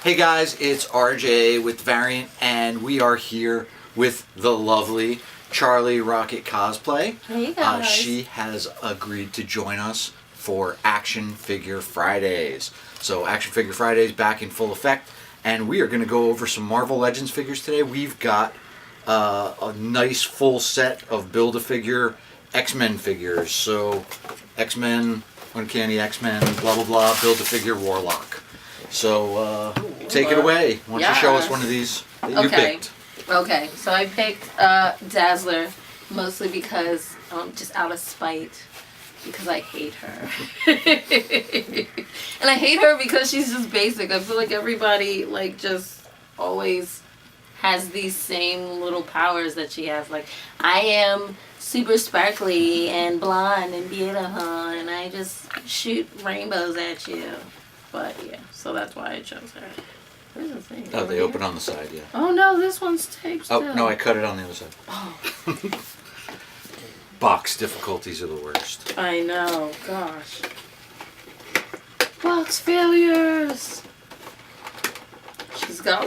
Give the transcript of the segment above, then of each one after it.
Hey guys, it's RJ with Variant, and we are here with the lovely Charlie Rocket Cosplay. Hey guys. She has agreed to join us for Action Figure Fridays. So Action Figure Fridays back in full effect, and we are going to go over some Marvel Legends figures today. We've got a nice full set of Build-A-Figure X-Men figures. So X-Men, Uncanny X-Men, blah blah blah, Build-A-Figure Warlock. So take it away. Why don't you show us one of these that you picked? Okay, so I picked Dazzler mostly because, just out of spite, because I hate her. And I hate her because she's just basic. I feel like everybody, just always has these same little powers that she has. Like, I am super sparkly and blonde and beautiful, and I just shoot rainbows at you. But, yeah, so that's why I chose her. Where's the thing? Oh, they open on the side, yeah. Oh, no, this one's taped still. Oh, no, I cut it on the other side. Oh. Box difficulties are the worst. I know, gosh. Box failures! She's got,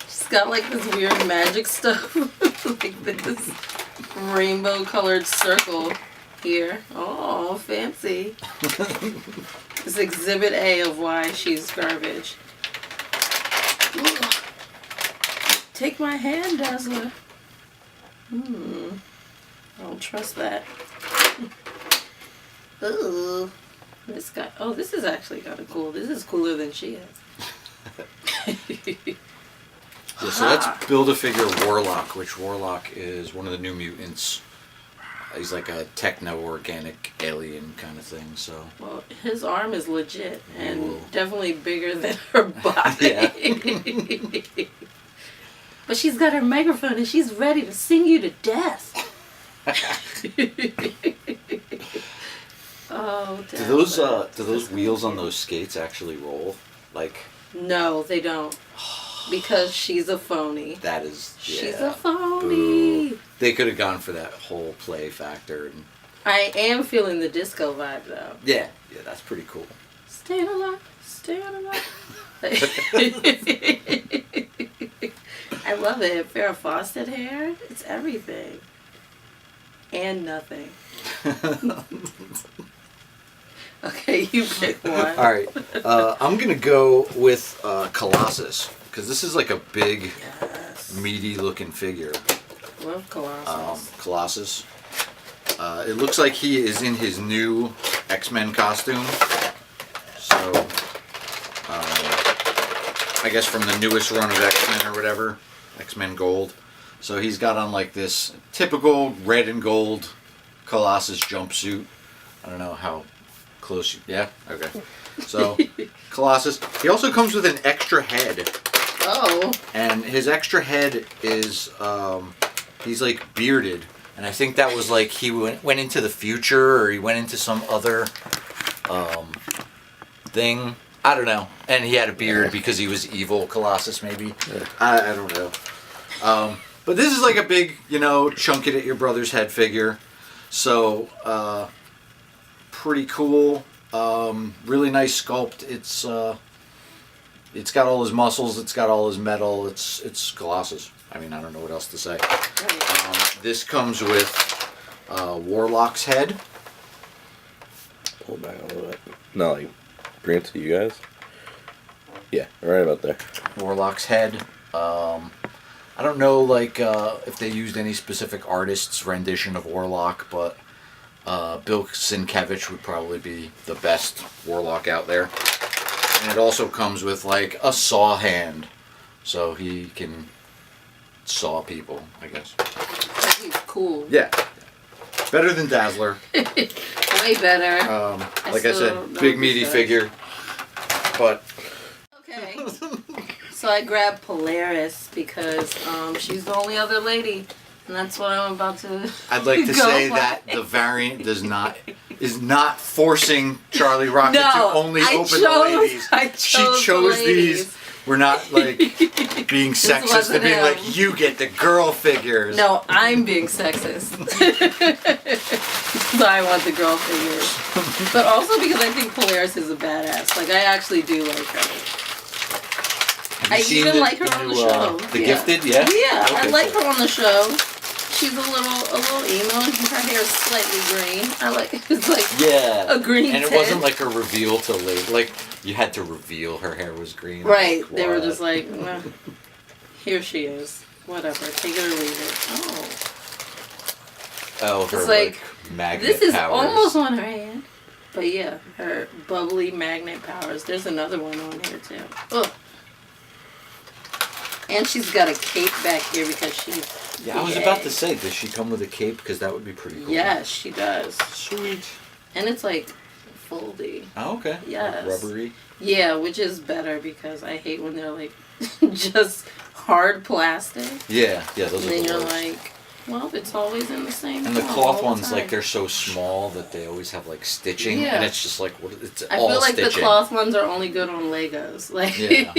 she's got, this weird magic stuff. Like this rainbow-colored circle here. Oh, fancy. This Exhibit A of why she's garbage. Ooh. Take my hand, Dazzler. I don't trust that. Ooh. This guy. Oh, this is actually kind of cool. This is cooler than she is. Yeah, so that's Build-A-Figure Warlock, which Warlock is one of the New Mutants. He's like a techno-organic alien kind of thing, so... Well, his arm is legit and definitely bigger than her body. But she's got her microphone and she's ready to sing you to death. Oh, do those wheels on those skates actually roll? No, they don't. Because she's a phony. That is, yeah. She's a phony. Boo. They could have gone for that whole play factor. And I am feeling the disco vibe, though. Yeah, that's pretty cool. Stay alive, stay alive. I love it. Farrah Fawcett hair. It's everything. And nothing. Okay, you pick one. Alright. I'm going to go with Colossus. Because this is like a big, meaty looking figure. Love Colossus. Colossus. It looks like he is in his new X-Men costume. So, I guess from the newest run of X-Men or whatever. X-Men Gold. So he's got on this typical red and gold Colossus jumpsuit. I don't know how close yeah? Okay. So, Colossus. He also comes with an extra head. Oh. And his extra head is, he's bearded. And I think that was he went into the future, or he went into some other thing. I don't know. And he had a beard because he was evil Colossus, maybe. Yeah. I don't know. But this is a big, chunk it at your brother's head figure. So, pretty cool. Really nice sculpt. It's got all his muscles. It's got all his metal. It's Colossus. I mean, I don't know what else to say. This comes with Warlock's head. Pull it back a little bit. No, bring it to you guys. Yeah, right about there. Warlock's head. I don't know if they used any specific artist's rendition of Warlock, but Bill Sienkiewicz would probably be the best Warlock out there. And it also comes with a saw hand, so he can saw people, I guess. He's cool. Yeah. Better than Dazzler. Way better. Like I said, big meaty figure. But okay. So I grabbed Polaris because she's the only other lady. And that's what I'm about to I'd like to say that the variant is not forcing Charlie Rocket to only open the ladies. She chose these. We're not being sexist and being you get the girl figures. No, I'm being sexist. So I want the girl figures. But also because I think Polaris is a badass. Like, I actually do like her. Have you I seen even the- like her the on new, the show. The Gifted, yeah? Yeah, I Okay, like cool. her on the show. She's a little emo, and her hair is slightly green. I like it's like Yeah. a green And it tint. wasn't like a reveal till later. Like, you had to reveal her hair was green. Right. Like, They were what? just like, well, here she is. Whatever. Take it or leave it. Oh. Oh, her It's like, magnet This is powers. almost on her hand. But yeah, her bubbly magnet powers. There's another one on here too. Ugh. And she's got a cape back here because she's. Yeah, I was about to say, does she come with a cape? Because that would be pretty cool. Yes, she does. Sweet. And it's like foldy. Oh, okay. Yes. Like rubbery. Yeah, which is better because I hate when they're like just hard plastic. Yeah, those And are then the you're worst. like, well, it's always in the same. And the form cloth all the ones, like, time. they're so small that they always have, like, stitching. Yeah. And it's just like, what? It's I all feel like stitching. the cloth ones are only good on Legos. Like, Yeah.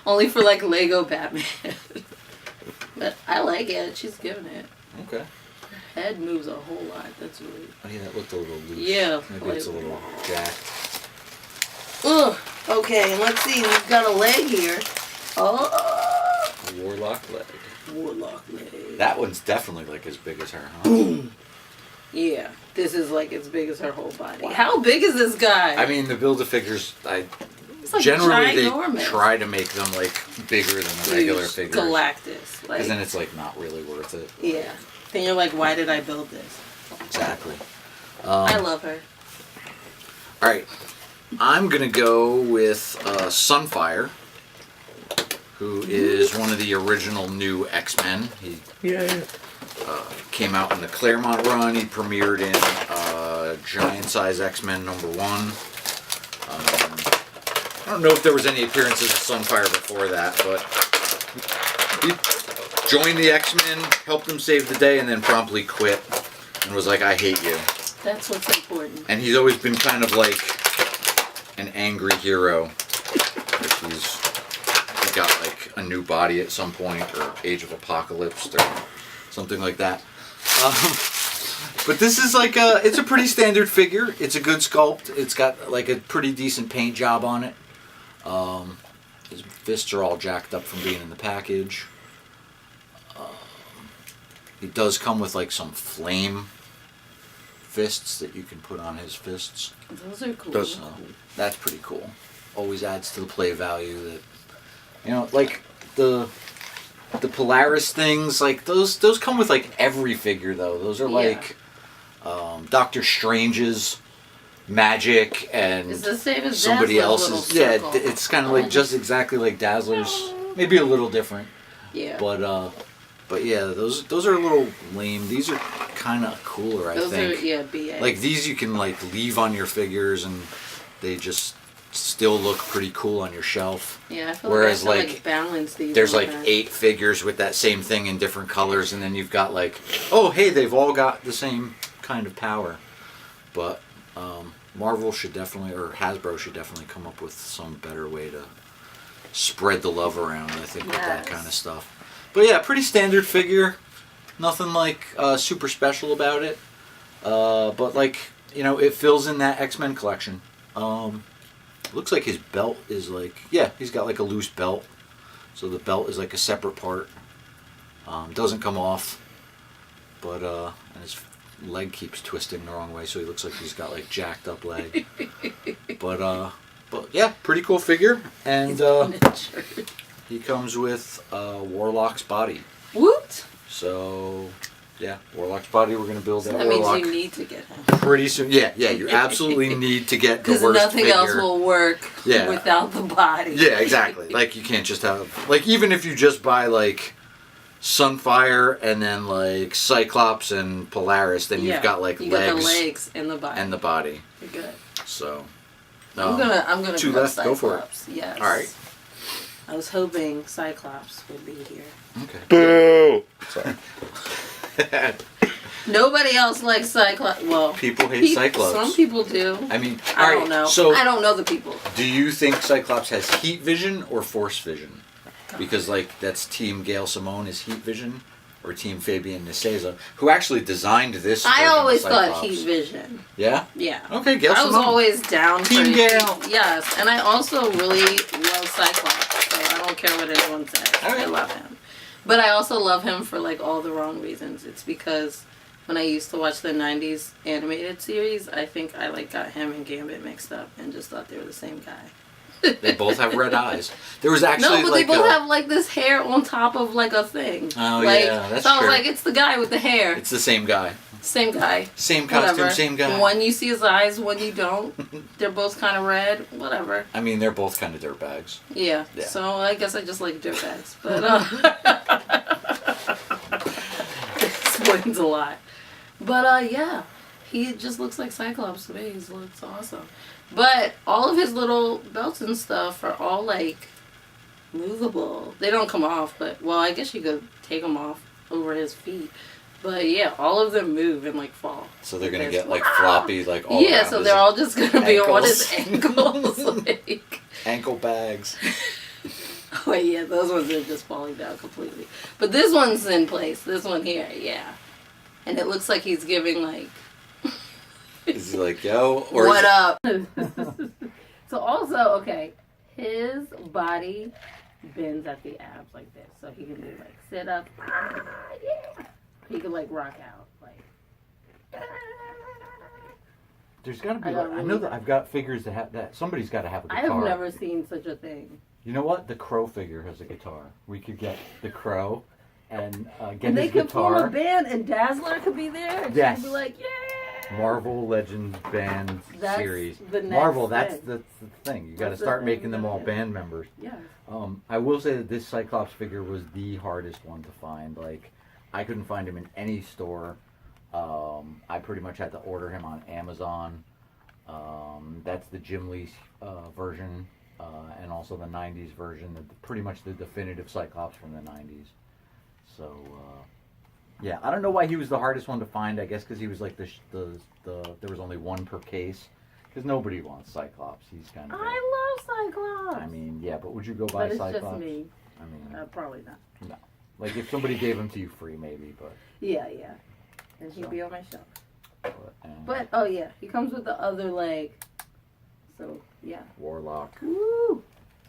only for like Lego Batman. But I like it. She's giving it. Okay. Her head moves a whole lot. That's really. Oh, yeah, that looked a little loose. Yeah, Maybe like- it's a little jacked. Ugh. Okay, and let's see. We've got a leg here. Oh. A warlock leg. Warlock leg. That one's definitely, like, as big as her, huh? Yeah. This is like as big as her whole body. Wow. How big is this guy? I mean, the Build-A-Figures, it's like generally ginormous. they try to make them, like, bigger than the regular Huge. figures. Galactus. Like, Because then it's, like, not really worth it. yeah. Then you're like, why did I build this? Exactly. I love her. All right, I'm gonna go with Sunfire, who is one of the original new X-Men. He came out in the Claremont run. He premiered in Giant Size X-Men #1. I don't know if there was any appearances of Sunfire before that, but he joined the X-Men, helped them save the day, and then promptly quit and was like, "I hate you." That's what's important. And he's always been kind of like an angry hero. Like he's got like a new body at some point, or Age of Apocalypse, or something like that. But this is like it's a pretty standard figure. It's a good sculpt. It's got like a pretty decent paint job on it. His fists are all jacked up from being in the package. He does come with like some flame fists that you can put on his fists. Those are cool. Those- So that's pretty cool. Always adds to the play value that, you know, like the Polaris things, like those come with like every figure though. Those are like Doctor Strange's magic and It's the same as somebody Dazzler's else's. little Yeah, circle. it's kind of like just exactly like Dazzler's, maybe a little different. Yeah. But yeah, those are a little lame. These are kind of cooler, I Those think. are, yeah, BA. Like these you can like leave on your figures and they just still look pretty cool on your shelf. yeah, I feel whereas, like I have to, like, balance these. There's a like little bit. 8 figures with that same thing in different colors, and then you've got like, oh hey, they've all got the same kind of power. But Marvel should definitely, or Hasbro should definitely come up with some better way to spread the love around, I think, with that Yes. kind of stuff. But yeah, pretty standard figure. Nothing like super special about it. But like, you know, it fills in that X-Men collection. Looks like his belt is like, yeah, he's got like a loose belt. So the belt is like a separate part. Doesn't come off. But, and his leg keeps twisting the wrong way, so he looks like he's got like jacked up leg. But yeah, pretty cool figure. And he comes with Warlock's body. Woot! So, yeah, Warlock's body. We're gonna build So that that Warlock means you need to get him. pretty soon. Yeah, you absolutely need to get the Because worst nothing figure. else will work Yeah. without the body. Yeah, exactly. Like you can't just have like, even if you just buy like Sunfire and then like Cyclops and Polaris, then you've got like you legs, got the legs and the body. and the body. You're good. So I'm gonna 2 put left, go for it. Cyclops. Yes. All right. I was hoping Cyclops would be here. Okay. Boo! Sorry. Nobody else likes Cyclops. Well, People hate Cyclops. Some people do. I mean, I all don't right, know. So I don't know the people. do you think Cyclops has heat vision or force vision? Because like that's Team Gail Simone is heat vision, or Team Fabian Nicieza, who actually designed this. I always thought Cyclops. Heat Vision. Yeah? Yeah. Okay, guess I was always down Team for Gale. Yes, and I also really love Cyclops, so I don't care what anyone says. Right. I love him. But I also love him for like all the wrong reasons. It's because when I used to watch the 90s animated series, I think I like got him and Gambit mixed up and just thought they were the same guy. They both have red eyes. There was actually no, but like they both have like this hair on top of like a thing. Oh like, yeah, that's so I was true. like, it's the guy with the hair. It's the same guy. Same guy. Same costume, Whatever. same guy. One you see his eyes, one you don't. They're both kind of red. Whatever. I mean, they're both kind of dirtbags. Yeah. Yeah. So I guess I just like dirtbags. But explains a lot. But yeah, he just looks like Cyclops to me. He looks awesome. But all of his little belts and stuff are all like movable. They don't come off, but well, I guess you could take them off over his feet. But yeah, all of them move and like fall. So they're gonna get like floppy, like all yeah. around So his they're all just gonna be on his ankles. ankles. like. ankle bags. Oh yeah, those ones are just falling down completely. But this one's in place. This one here, yeah. And it looks like he's giving like. Is he like, yo? Or What is up? So also, okay, his body bends at the abs like this, so he can do like sit up. Yeah. He can like rock out like. There's gotta be. I Like, don't I know really- that I've got figures that have that. Somebody's got to have a I guitar. have never seen such a thing. You know what? The Crow figure has a guitar. We could get the Crow and get And they his could form a guitar. band, and Dazzler could be there, and Yes. she'd be like, yeah. Marvel Legends band That's series. the next Marvel, that's thing. the thing. You got to That's the start thing making them to all do. band members. Yeah. I will say that this Cyclops figure was the hardest one to find. Like, I couldn't find him in any store. I pretty much had to order him on Amazon. That's the Jim Lee version, and also the 90s version, pretty much the definitive Cyclops from the 90s. So, yeah, I don't know why he was the hardest one to find. I guess because he was like there was only one per case. Because nobody wants Cyclops. He's kind of. I love Cyclops. I mean, yeah, but would you go buy but it's Cyclops? just me. I mean, Probably not. no. Like if somebody gave him to you free, maybe, but. Yeah, yeah. And he'd So. be on my shelf. But oh yeah, he comes with the other leg. So yeah. Warlock. Woo!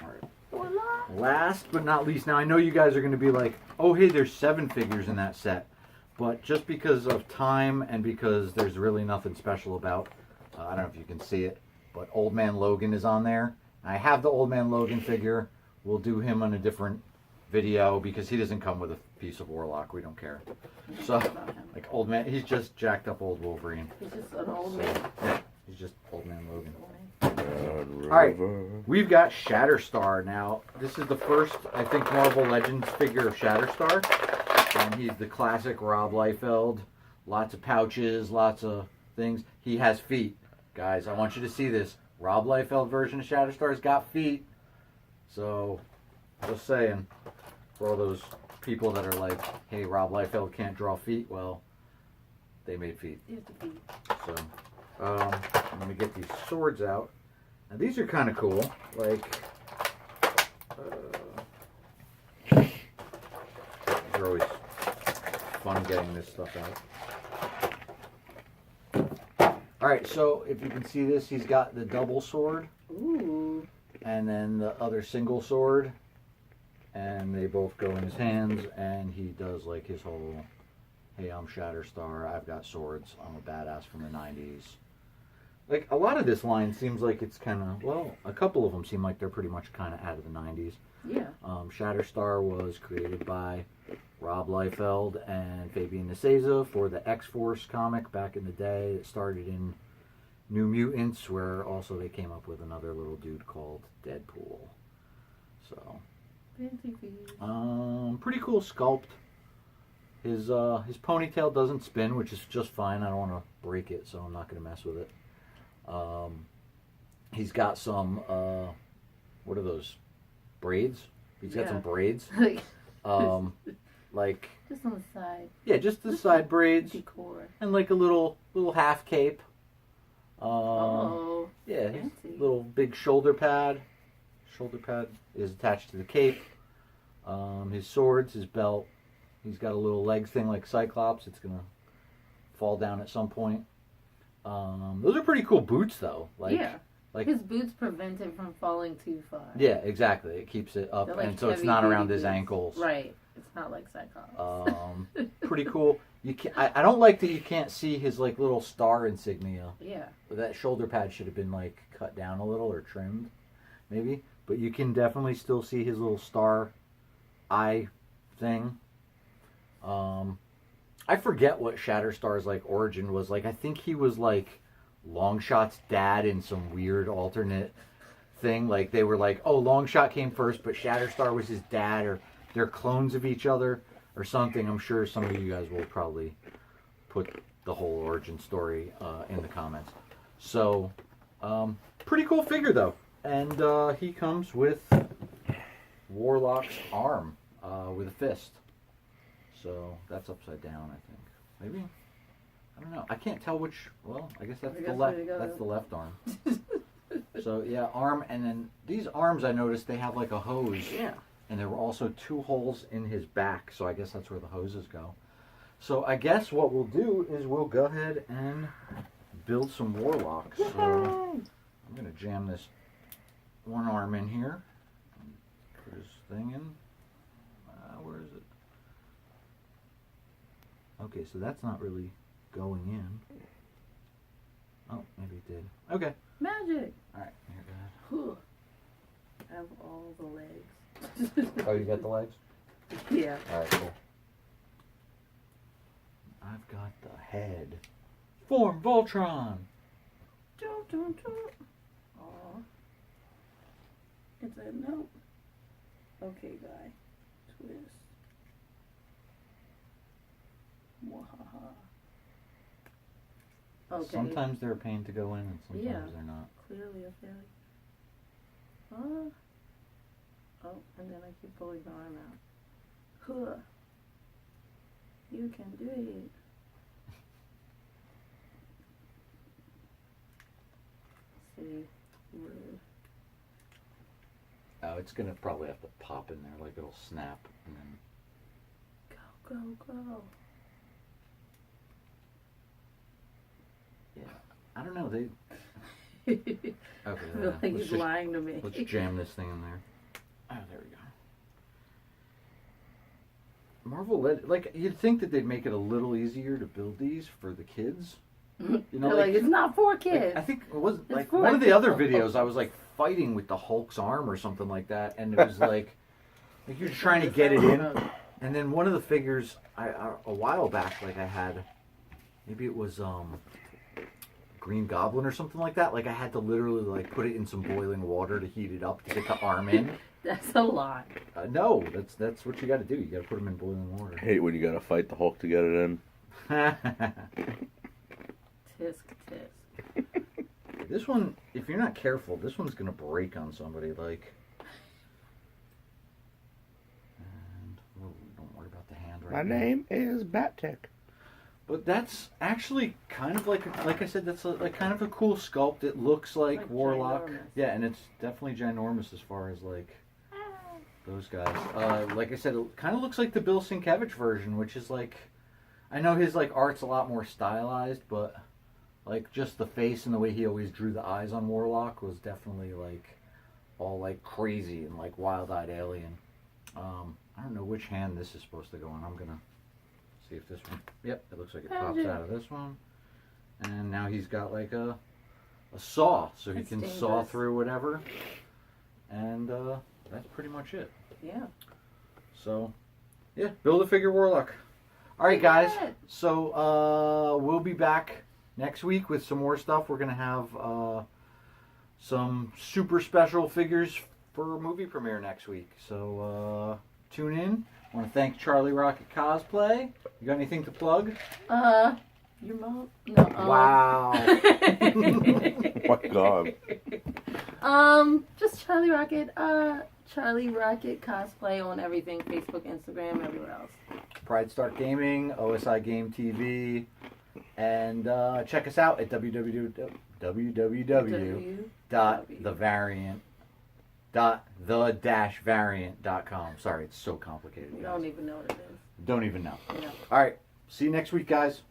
All right. Warlock. Last but not least, now I know you guys are going to be like, oh hey, there's 7 figures in that set, but just because of time and because there's really nothing special about, I don't know if you can see it, but Old Man Logan is on there. I have the Old Man Logan figure. We'll do him on a different video because he doesn't come with a piece of Warlock. We don't care. So, like Old Man, he's just jacked up old Wolverine. He's just an old man. Yeah, he's just Old Man Logan. Alright, we've got Shatterstar now. This is the first, I think, Marvel Legends figure of Shatterstar. And he's the classic Rob Liefeld. Lots of pouches, lots of things. He has feet. Guys, I want you to see this. Rob Liefeld version of Shatterstar's got feet. So, just saying, for all those people that are like, hey, Rob Liefeld can't draw feet, well, they made feet. Here's the feet. So, I'm going to get these swords out. Now, these are kind of cool. Like, these are always fun getting this stuff out. Alright, so if you can see this, he's got the double sword. Ooh. And then the other single sword. And they both go in his hands. And he does like his whole, hey, I'm Shatterstar. I've got swords. I'm a badass from the 90s. Like, a lot of this line seems like it's kind of, well, a couple of them seem like they're pretty much kind of out of the 90s. Yeah. Shatterstar was created by Rob Liefeld and Fabian Nicieza for the X-Force comic back in the day. It started in New Mutants, where also they came up with another little dude called Deadpool. So, Fancy feet. pretty cool sculpt. His ponytail doesn't spin, which is just fine. I don't want to break it, so I'm not going to mess with it. He's got some, what are those, braids? He's got some braids. Like, just on the side. Yeah, just the side braids. Decor. And like a little half cape. Oh. Yeah, his Fancy. little big shoulder pad. Shoulder pad is attached to the cape. His swords, his belt, He's got a little legs thing like Cyclops. It's gonna fall down at some point. Those are pretty cool boots, though. Like his boots prevent it from falling too far. Yeah, exactly. It keeps it up, Like and so it's not around his ankles. Right. It's not like Cyclops. Pretty cool. You can I don't like that you can't see his like little star insignia. Yeah. That shoulder pad should have been like cut down a little or trimmed, maybe. But you can definitely still see his little star eye thing. I forget what Shatterstar's like origin was. Like I think he was like Longshot's dad in some weird alternate thing. Like they were like, oh, Longshot came first, but Shatterstar was his dad, or they're clones of each other or something. I'm sure some of you guys will probably put the whole origin story in the comments. So, pretty cool figure though. And he comes with Warlock's arm with a fist. So that's upside down, I think. Maybe? I don't know. I can't tell which. Well, I guess that's the left. That's the left arm. So yeah, arm, and then these arms I noticed they have like a hose. Yeah. And there were also 2 holes in his back, so I guess that's where the hoses go. So I guess what we'll do is we'll go ahead and build some Warlocks. So I'm gonna jam this one arm in here. Put his thing in. Where is it? Okay, so that's not really going in. Oh, maybe it did. Okay. Magic. All right, here, go ahead. I have all the legs. Oh, you got the legs? Yeah. All right, cool. I've got the head. Form Voltron. Aw. It's a nope. Okay, guy. Twist. Wahaha. Okay. Sometimes they're a pain to go in, and sometimes they're not. Clearly a failure. Oh, and then I keep pulling the arm out. Huh. You can do it. See, rude. Oh, it's gonna probably have to pop in there, like it'll snap, and then. Go. Yeah, I don't know. They. Okay. I feel like he's lying to me. Let's jam this thing in there. Oh, there we go. Marvel, like you'd think that they'd make it a little easier to build these for the kids. You know, like it's not for kids. I think it was like for one of the other videos. I was like fighting with the Hulk's arm or something like that, and it was like you're trying to get it in. And then one of the figures, a while back, like I had, maybe it was Green Goblin or something like that. Like I had to literally like put it in some boiling water to heat it up to get the arm in. That's a lot. No, that's what you got to do. You got to put them in boiling water. I hate when you got to fight the Hulk to get it in. Tisk. This one, if you're not careful, this one's gonna break on somebody. Like, and don't worry about the hand right now. My name is Batic. But that's actually kind of like I said, that's like kind of a cool sculpt. It looks like Warlock. ginormous. Yeah, and it's definitely ginormous as far as like those guys. Like I said, it kind of looks like the Bill Sienkiewicz version, which is like, I know his like art's a lot more stylized, but like just the face and the way he always drew the eyes on Warlock was definitely like all like crazy and like wild-eyed alien. I don't know which hand this is supposed to go on. I'm gonna see if this one. Yep, it looks like it pops out of this one. And now he's got like a saw, so he can saw through whatever. And that's pretty much it. Yeah. So, yeah, build a figure Warlock. All right, guys. So we'll be back next week with some more stuff. We're gonna have some super special figures for a movie premiere next week. So tune in. I want to thank Charlie Rocket Cosplay. You got anything to plug? Your mom? No. Wow. Oh my God. Just Charlie Rocket. Charlie Rocket Cosplay on everything: Facebook, Instagram, everywhere else. Pride Start Gaming, OSI Game TV, and check us out at www.the-variant.com. Sorry, it's so complicated. You don't even know what it is. Don't even know. No. All right. See you next week, guys.